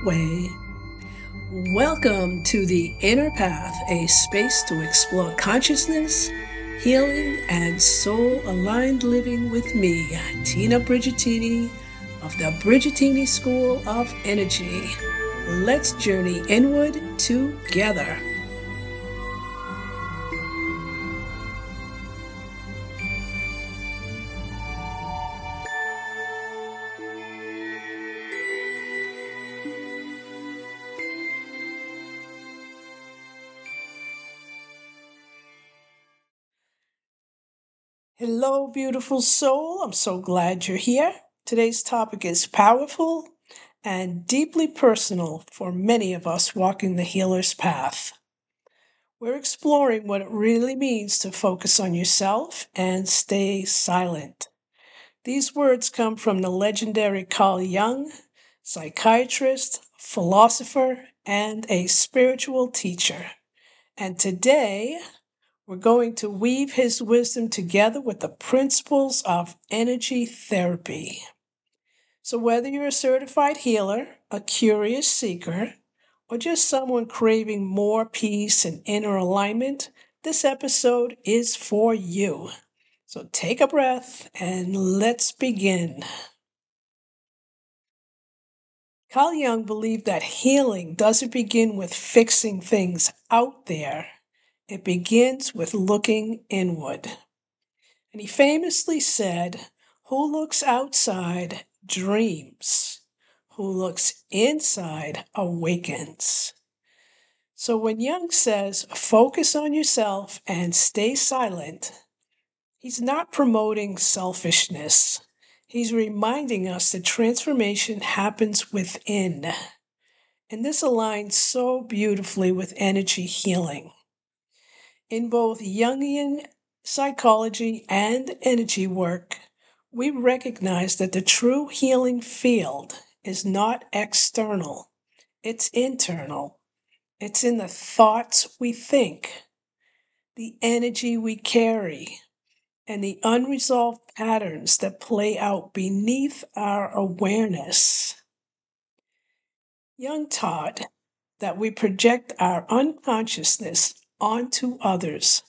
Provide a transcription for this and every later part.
way. Welcome to the Inner Path, a space to explore consciousness, healing, and soul-aligned living with me, Tina Brigitini of the Brigitini School of Energy. Let's journey inward together. Hello, beautiful soul. I'm so glad you're here. Today's topic is powerful and deeply personal for many of us walking the healer's path. We're exploring what it really means to focus on yourself and stay silent. These words come from the legendary Carl Jung, psychiatrist, philosopher, and a spiritual teacher. And today, we're going to weave his wisdom together with the principles of energy therapy. So whether you're a certified healer, a curious seeker, or just someone craving more peace and inner alignment, this episode is for you. So take a breath and let's begin. Carl Jung believed that healing doesn't begin with fixing things out there. It begins with looking inward. And he famously said, "Who looks outside dreams. Who looks inside awakens." So when Jung says, focus on yourself and stay silent, he's not promoting selfishness. He's reminding us that transformation happens within. And this aligns so beautifully with energy healing. In both Jungian psychology and energy work, we recognize that the true healing field is not external, it's internal. It's in the thoughts we think, the energy we carry, and the unresolved patterns that play out beneath our awareness. Jung taught that we project our unconsciousness onto others,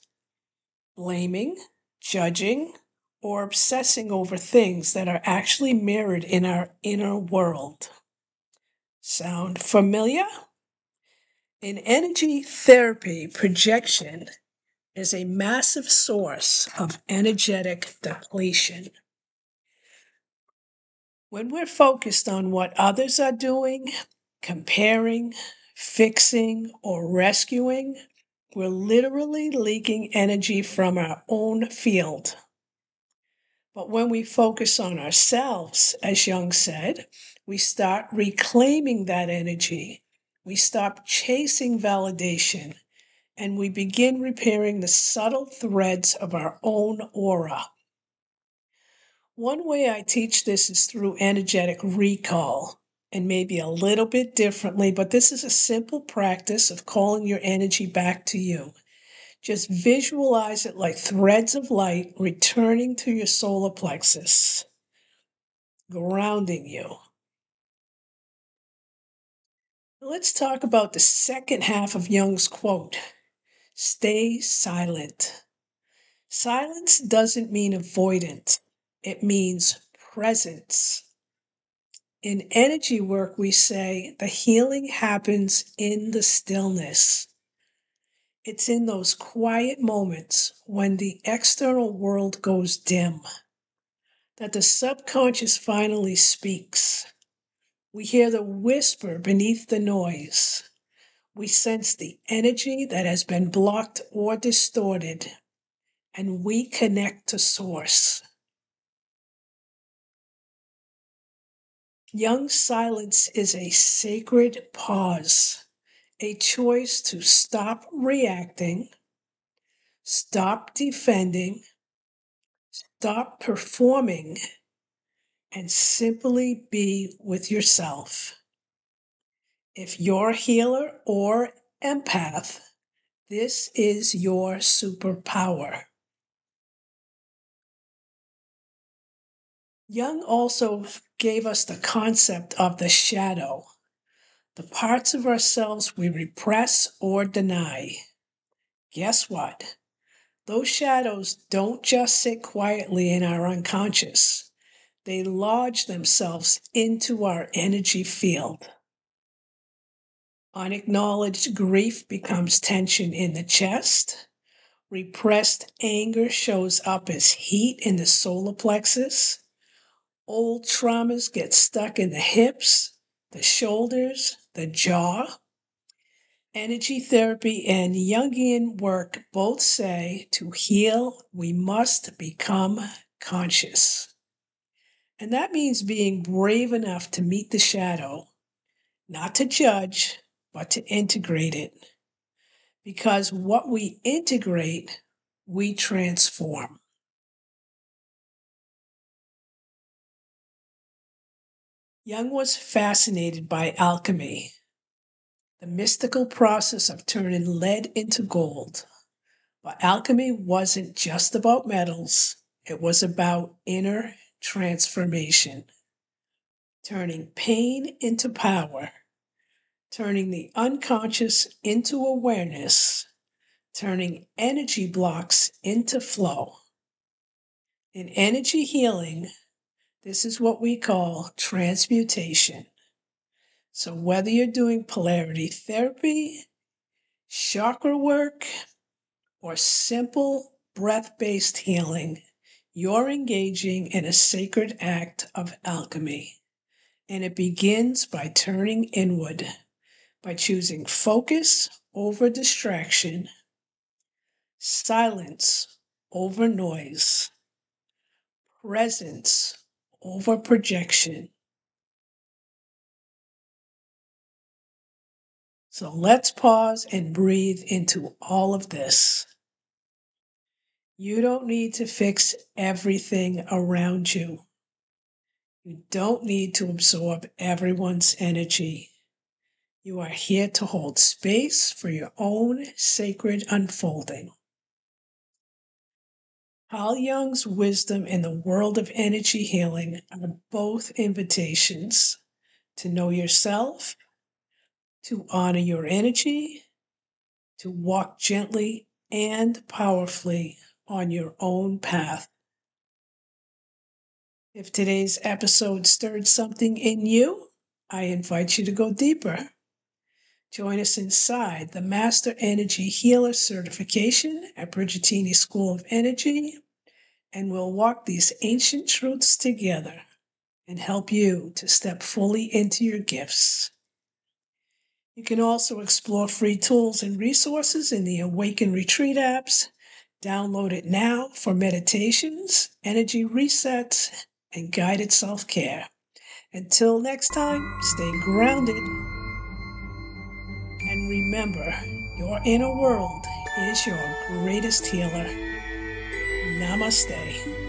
blaming, judging, or obsessing over things that are actually mirrored in our inner world. Sound familiar? In energy therapy, projection is a massive source of energetic depletion. When we're focused on what others are doing, comparing, fixing, or rescuing, we're literally leaking energy from our own field. But when we focus on ourselves, as Jung said, we start reclaiming that energy. We stop chasing validation, and we begin repairing the subtle threads of our own aura. One way I teach this is through energetic recall, and maybe a little bit differently, but this is a simple practice of calling your energy back to you. Just visualize it like threads of light returning to your solar plexus, grounding you. Let's talk about the second half of Jung's quote. Stay silent. Silence doesn't mean avoidance. It means presence. In energy work, we say the healing happens in the stillness. It's in those quiet moments when the external world goes dim that the subconscious finally speaks. We hear the whisper beneath the noise. We sense the energy that has been blocked or distorted, and we connect to source. Jung's silence is a sacred pause, a choice to stop reacting, stop defending, stop performing, and simply be with yourself. If you're a healer or empath, this is your superpower. Jung also gave us the concept of the shadow. the parts of ourselves we repress or deny. Guess what? Those shadows don't just sit quietly in our unconscious. They lodge themselves into our energy field. Unacknowledged grief becomes tension in the chest. Repressed anger shows up as heat in the solar plexus. Old traumas get stuck in the hips, the shoulders, the jaw. Energy therapy and Jungian work both say to heal, we must become conscious. And that means being brave enough to meet the shadow, not to judge, but to integrate it. Because what we integrate, we transform. Jung was fascinated by alchemy, the mystical process of turning lead into gold. But alchemy wasn't just about metals, it was about inner transformation, turning pain into power, turning the unconscious into awareness, turning energy blocks into flow. In energy healing, this is what we call transmutation. So whether you're doing polarity therapy, chakra work, or simple breath-based healing, you're engaging in a sacred act of alchemy. And it begins by turning inward, by choosing focus over distraction, silence over noise, presence over projection. So let's pause and breathe into all of this. You don't need to fix everything around you. You don't need to absorb everyone's energy. You are here to hold space for your own sacred unfolding. Carl Jung's wisdom and the world of energy healing are both invitations to know yourself, to honor your energy, to walk gently and powerfully on your own path. If today's episode stirred something in you, I invite you to go deeper. Join us inside the Master Energy Healer certification at Brigitini School of Energy, and we'll walk these ancient truths together and help you to step fully into your gifts. You can also explore free tools and resources in the Awaken Retreat apps. Download it now for meditations, energy resets, and guided self-care. Until next time, stay grounded. And remember, your inner world is your greatest healer. Namaste.